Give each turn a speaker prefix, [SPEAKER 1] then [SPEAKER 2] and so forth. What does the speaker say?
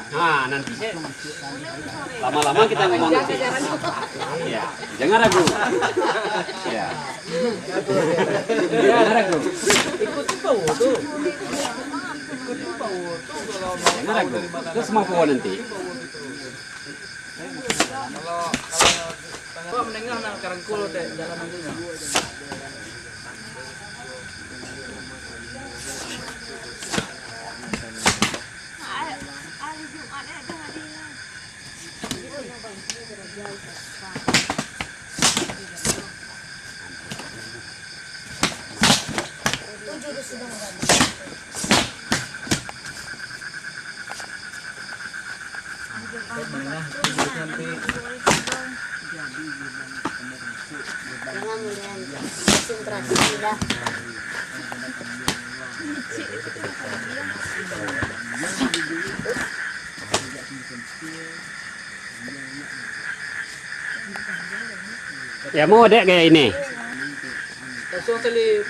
[SPEAKER 1] Nah, nanti lama-lama kita ngomong. Ya, jangan ragu. Ya. Jangan ragu. Jangan ragu. Itu semua bawa nanti.
[SPEAKER 2] Kalau mendengar nak karangkul deh jalan nanti.
[SPEAKER 3] Jangan melihat konsentrasi sudah.
[SPEAKER 1] Ya mau dek kayak ini.
[SPEAKER 2] Langsung tali